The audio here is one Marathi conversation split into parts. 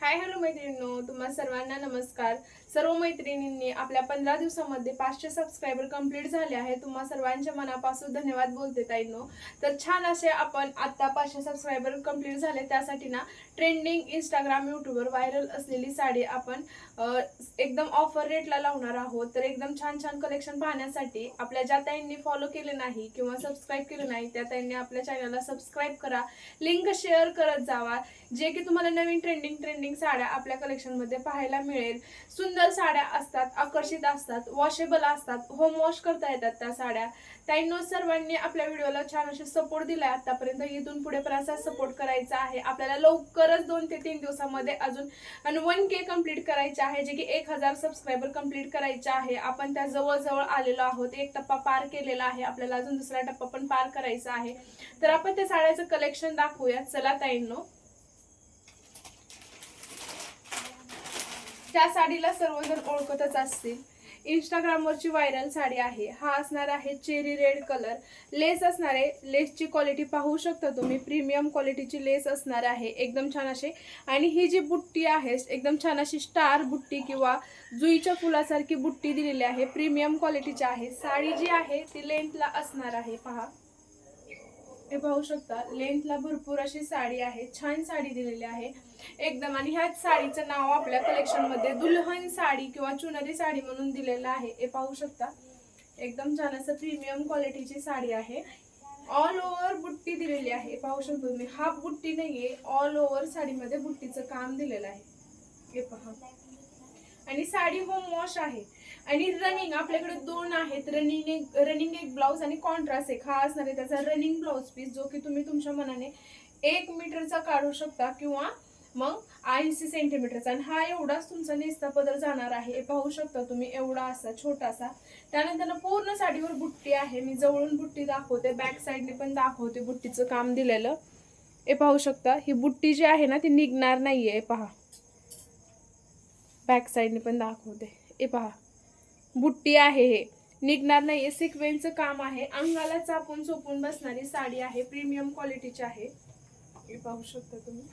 हाय हॅलो मैत्रिणींनो, तुम्हा सर्वांना नमस्कार। सर्व मैत्रिणींनी आपल्या 15 दिवसांमध्ये 500 सबस्क्रायबर कंप्लीट झाले आहे। तुम्हा सर्वांच्या मनापासून धन्यवाद बोलते ताईंनो। तर छान असे आपण आता 500 सबस्क्रायबर कंप्लीट झाले, त्यासाठी ना ट्रेंडिंग इंस्टाग्राम यूट्यूबवर व्हायरल असलेली साडी आपण एकदम ऑफर रेटला लावणार आहोत। तर एकदम छान छान कलेक्शन पाहण्यासाठी आपल्या ज्या ताईंनी फॉलो केले नाही किंवा सबस्क्राईब केले नाही त्या ताईंनी आपल्या चॅनलला सबस्क्राईब करा, लिंक शेअर करत जावा, जे की तुम्हाला नवीन ट्रेंडिंग साड्या आपल्या कलेक्शन मध्ये पाहायला मिळेल। सुंदर साड्या असतात, आकर्षित असतात, वॉशेबल असतात, होम वॉश करता येतात त्या साड्या। ताईंनो, सर्वांनी आपल्या व्हिडिओला छान असे सपोर्ट दिलाय आतापर्यंत, इथून पुढे पण असा सपोर्ट करायचा आहे आपल्याला। लवकरच 2 ते 3 दिवसांमध्ये अजून 1K कंप्लीट करायचे आहे, जे की 1000 सबस्क्रायबर कंप्लीट करायचे आहे। आपण त्या जवळ आलेलो आहोत, एक टप्पा पार केलेला आहे, आपल्याला अजून दुसरा टप्पा पण पार करायचा आहे। तर आपण त्या साड्याचं कलेक्शन दाखवूया, चला ताईंनो। त्या साडीला सर्वजण ओळखतच असतील, इंस्टाग्रामवरची व्हायरल साडी आहे। हा असणार आहे चेरी रेड कलर, लेस असणार आहे। लेसची क्वालिटी पाहू शकता तुम्ही, प्रीमियम क्वालिटीची लेस असणार आहे, एकदम छान अशी। आणि ही जी बुट्टी आहे एकदम छान अशी स्टार बुट्टी किंवा जुईच्या फुलासारखी बुट्टी दिलेली आहे, प्रीमियम क्वालिटीची आहे। साडी जी आहे ती लेंथला असणार आहे, पहा हे पाहू शकता, लेंथला भरपूर अशी साडी आहे, छान साडी दिलेली आहे एकदम। आणि ह्याच साडीचं नाव आपल्या कलेक्शन मध्ये दुल्हन साडी किंवा चुनरी साडी म्हणून दिलेलं आहे, हे पाहू शकता। एकदम छान असं प्रीमियम क्वालिटीची साडी आहे, ऑल ओव्हर बुट्टी दिलेली आहे, पाहू शकता तुम्ही। हाफ बुट्टी नाहीये, ऑल ओव्हर साडीमध्ये बुट्टीचं काम दिलेलं आहे, हे पहा। आणि साडी होम वॉश आहे। आणि रनिंग आपल्याकडे 2 आहेत, रनिंग एक ब्लाउज आणि कॉन्ट्रास्ट एक। हा असणार आहे त्याचा रनिंग ब्लाउज पीस, जो की तुम्ही तुमच्या मनाने 1 मीटरचा काढू शकता किंवा मग 80 सेंटीमीटरचा। आणि हा एवढाच तुमचा नेसता पदर जाणार आहे, हे पाहू शकता तुम्ही, एवढा असा छोटासा। त्यानंतर पूर्ण साडीवर बुट्टी आहे, मी जवळून बुट्टी दाखवते, बॅक साईडने पण दाखवते बुट्टीचं काम दिलेलं, हे पाहू शकता। ही बुट्टी जी आहे ना ती निघणार नाहीये, पहा बॅक साईडने पण दाखवते, हे पहा बुट्टी आहे, हे निघणार नाहीये, सिक्वेन्सचं काम आहे, अंगाला चापून चोपून बसणारी साडी आहे, प्रीमियम क्वालिटीची आहे, हे पाहू शकता तुम्ही।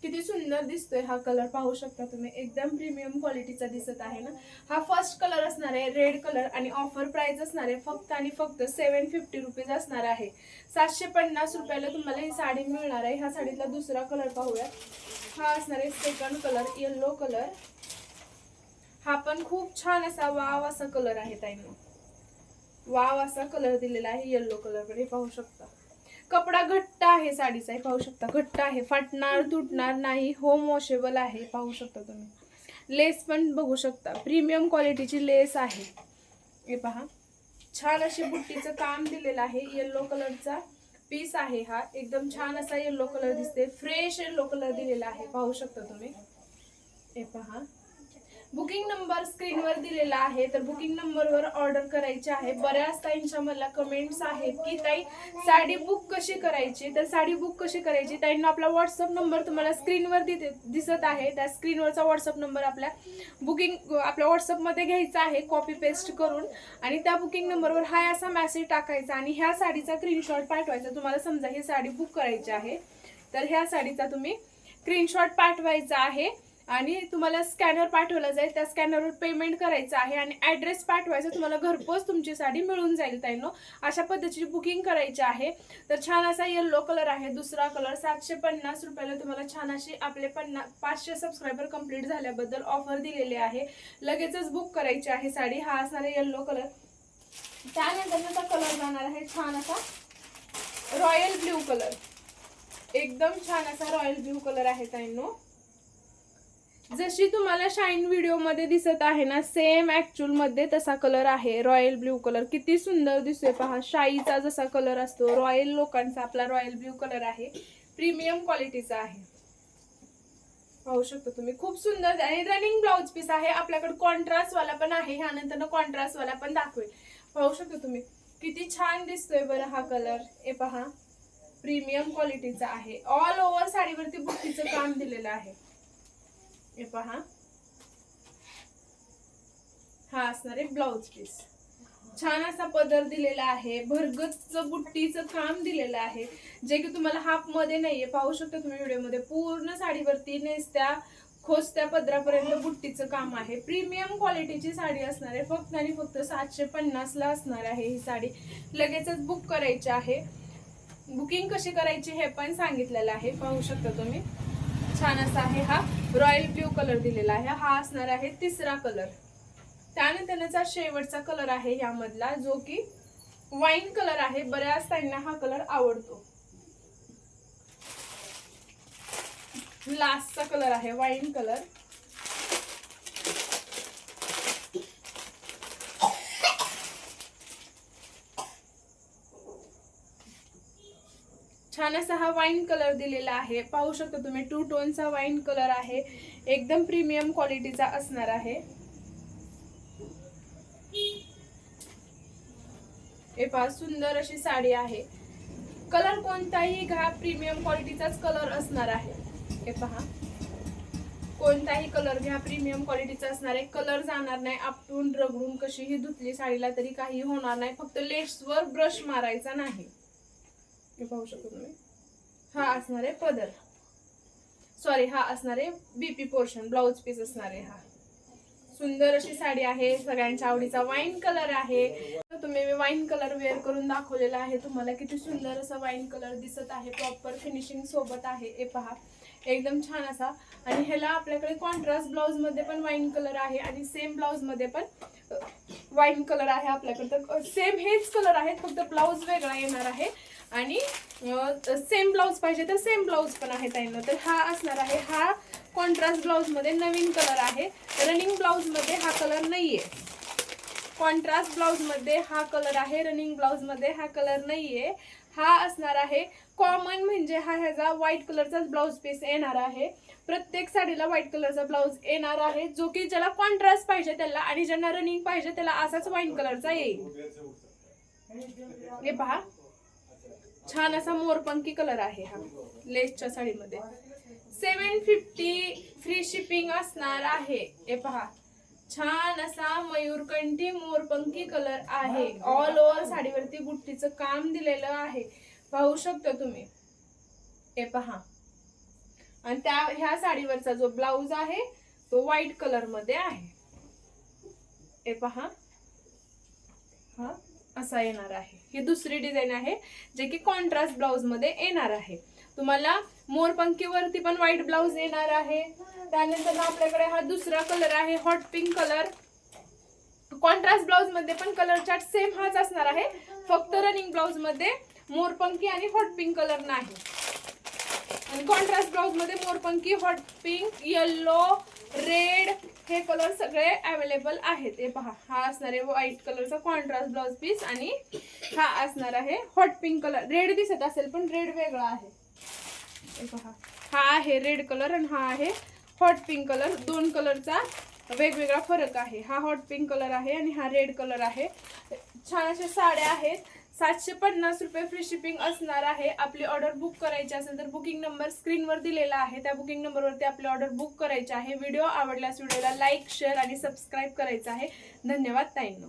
किती सुंदर दिसतोय हा कलर, पाहू शकता तुम्ही, एकदम प्रीमियम क्वालिटीचा दिसत आहे ना। हा फर्स्ट कलर असणार आहे रेड कलर, आणि ऑफर प्राइस असणार आहे फक्त आणि फक्त 750 रुपीज असणार आहे। 750 रुपयाला तुम्हाला ही साडी मिळणार आहे। ह्या साडीतला दुसरा कलर पाहूया, हा असणार आहे सेकंड कलर, येलो कलर। हा पण खूप छान असा वाव असा कलर आहे ताईंनो, वाव असा कलर दिलेला आहे येलो कलर मध्ये, पाहू शकता। कपडा घट्ट आहे साडीचा, हे पाहू शकता, घट्ट आहे, फाटणार तुटणार नाही, होम वॉशेबल आहे, पाहू शकता तुम्ही। लेस पण बघू शकता, प्रीमियम क्वालिटीची लेस आहे, हे पहा। छान अशी बुट्टीचं काम दिलेलं आहे, येलो कलरचा पीस आहे हा, एकदम छान असा येलो कलर दिसते, फ्रेश येलो कलर दिलेला आहे, पाहू शकता तुम्ही, हे पहा। बुकिंग नंबर स्क्रीनवर दिलेला आहे, तर बुकिंग नंबरवर ऑर्डर करायची आहे। बऱ्याच ताईंच्या मला कमेंट्स आहेत की ताई साडी बुक कशी करायची, तर साडी बुक कशी करायची ताईंना आपला व्हॉट्सअप नंबर तुम्हाला स्क्रीनवर दिसत आहे, त्या स्क्रीनवरचा व्हॉट्सअप नंबर आपल्या व्हॉट्सअप मध्ये घ्यायचा आहे कॉपी पेस्ट करून, आणि त्या बुकिंग नंबरवर हाय असा मेसेज टाकायचा आणि ह्या साडीचा स्क्रीनशॉट पाठवायचा। तुम्हाला समजा ही साडी बुक करायची आहे, तर ह्या साडीचा तुम्ही स्क्रीनशॉट पाठवायचा आहे आणि तुम्हाला स्कॅनर पाठवला जाईल, त्या स्कॅनरवर पेमेंट करायचं आहे आणि ॲड्रेस पाठवायचा, तुम्हाला घरपोच तुमची साडी मिळून जाईल ताईंनो। अशा पद्धतीची बुकिंग करायची आहे। तर छान असा येलो कलर आहे, दुसरा कलर 750 रुपयाला तुम्हाला छान अशी आपले 500 सबस्क्रायबर कंप्लीट झाल्याबद्दल ऑफर दिलेली आहे, लगेचच बुक करायची आहे साडी। हा असणार आहे येलो कलर। त्यानंतर त्याचा कलर जाणार आहे छान असा रॉयल ब्ल्यू कलर, एकदम छान असा रॉयल ब्ल्यू कलर आहे ताईंनो। जशी तुम्हाला शाईन व्हिडिओ मध्ये दिसत आहे ना, सेम ऍक्च्युअल मध्ये तसा कलर आहे, रॉयल ब्ल्यू कलर। किती सुंदर दिसतोय पहा, शाईचा जसा कलर असतो, रॉयल लोकांचा आपला रॉयल ब्ल्यू कलर आहे, प्रीमियम क्वालिटीचा आहे, पाहू शकता तुम्ही, खूप सुंदर। आणि रनिंग ब्लाउज पीस आहे आपल्याकडे, कॉन्ट्रास्ट वाला पण आहे, ह्यानंतर कॉन्ट्रास्ट वाला पण दाखवेल, पाहू शकता तुम्ही किती छान दिसतोय बरं हा कलर, हे पहा प्रीमियम क्वालिटीचा आहे, ऑल ओव्हर साडीवरती बुट्टीचं काम दिलेलं आहे, हे पहा। हा असणार आहे ब्लाउज पीस, छान असा पदर दिलेला आहे, भरगच्च बुट्टीचं काम दिलेलं आहे, जे की तुम्हाला हाफ मध्ये नाहीये. पाहू शकता तुम्ही व्हिडिओमध्ये पूर्ण साडीवरती नेसत्या खोचत्या पदरापर्यंत बुट्टीचं काम आहे. प्रीमियम क्वालिटीची साडी असणार आहे. फक्त आणि फक्त 750 ला असणार आहे ही साडी. लगेचच बुक करायची आहे. बुकिंग कशी करायची हे पण सांगितलेलं आहे. पाहू शकता तुम्ही छान असा आहे. हा रॉयल ब्ल्यू कलर दिलेला आहे. हा असणार आहे तिसरा कलर. त्यानंतर त्याचा शेवटचा कलर आहे यामधला, जो की वाईन कलर आहे. बऱ्याच ताईंना हा कलर आवडतो. लास्टचा कलर आहे वाईन कलर. छान असा हा वाईन कलर दिलेला आहे. पाहू शकता तुम्ही 2 टोनचा वाईन कलर आहे. एकदम प्रीमियम क्वालिटीचा असणार आहे. हे पहा सुंदर अशी साडी आहे. कलर कोणताही घ्या, प्रीमियम क्वालिटीचाच कलर असणार आहे. हे पहा कोणताही कलर घ्या, प्रीमियम क्वालिटीचा असणार आहे. कलर जाणार नाही. आपटून रगडून कशीही धुतली साडीला तरी काही होणार नाही. फक्त लेसवर ब्रश मारायचा नाही. हे पाहू शकतो तुम्ही. हा असणार आहे पदर, सॉरी हा असणार आहे बीपी पोर्शन, ब्लाउज पीस असणार आहे. हा सुंदर अशी साडी आहे. सगळ्यांच्या आवडीचा वाईन कलर आहे. तुम्ही मी वाईन कलर वेअर करून दाखवलेला आहे तुम्हाला. किती सुंदर असा वाईन कलर दिसत आहे. प्रॉपर फिनिशिंग सोबत आहे. हे पहा एकदम छान असा. आणि ह्याला आपल्याकडे कॉन्ट्रास्ट ब्लाउज मध्ये पण वाईन कलर आहे आणि सेम ब्लाउज मध्ये पण वाईन कलर आहे आपल्याकडे. तर सेम हेच कलर आहेत, फक्त ब्लाउज वेगळा येणार आहे. आणि सेम ब्लाउज पाहिजे तर सेम ब्लाउज पण आहे ताईंनो. तर हा असणार आहे. हा कॉन्ट्रास्ट ब्लाउज मध्ये नवीन कलर आहे. रनिंग ब्लाउज मध्ये हा कलर नाहीये. कॉन्ट्रास्ट ब्लाउज मध्ये हा कलर आहे. रनिंग ब्लाउज मध्ये हा कलर नाहीये. हा असणार आहे कॉमन, म्हणजे हा ह्याचा व्हाईट कलरचाच ब्लाउज पीस येणार आहे. प्रत्येक साडीला व्हाईट कलरचा ब्लाउज येणार आहे, जो की ज्याला कॉन्ट्रास्ट पाहिजे त्याला आणि ज्यांना रनिंग पाहिजे त्याला असाच वाईन कलरचा येईल. हे पहा छान असा मोरपंखी कलर आहे हा लेसच्या साडीमध्ये. 750 फ्री शिपिंग असणार आहे. हे पहा छान असा मयूरकंठी मोरपंखी कलर आहे. ऑल ओव्हर साडीवरती बुट्टीचं काम दिलेलं आहे. पाहू शकता तुम्ही. हे पहा. आणि त्या ह्या साडीवरचा जो ब्लाउज आहे तो व्हाईट कलर मध्ये आहे. हे पहा हा असा येणार आहे. ही दुसरी डिझाईन आहे जे की कॉन्ट्रास्ट ब्लाउज मध्ये येणार आहे. तुम्हाला मोरपंखी वरती पण व्हाईट ब्लाउज येणार आहे. त्यानंतर आपल्याकडे हा दुसरा कलर आहे hot pink colour. Contrast blouse मध्ये पण कलर चार्ट सेम हाच असणार आहे. फक्त रनिंग ब्लाउज मध्ये मोरपंखी आणि हॉट पिंक कलर नाही. आणि कॉन्ट्रास्ट ब्लाउज मध्ये मोरपंखी, हॉट पिंक, येलो, रेड हे कलर सगळे अवेलेबल आहेत. हे पहा हा असणार आहे व्हाईट कलरचा कॉन्ट्रास्ट ब्लाउज पीस आणि हा असणार आहे हॉट पिंक कलर. रेड दिसत असेल पण रेड वेगळा आहे. हे पहा हा आहे रेड कलर आणि हा आहे हॉट पिंक कलर. दोन कलरचा वेगवेगळा फरक आहे. हा हॉट पिंक कलर आहे आणि हा रेड कलर आहे. छान अशा साड्या आहेत. 750 रुपये फ्री शिपिंग असणार आहे. आपली ऑर्डर बुक करायची असेल तर बुकिंग नंबर स्क्रीनवर दिलेला आहे. त्या बुकिंग नंबरवरती आपली ऑर्डर बुक करायची आहे. व्हिडिओ आवडल्यास व्हिडिओला लाईक, शेअर आणि सबस्क्राईब करायचं आहे. धन्यवाद ताईंनो.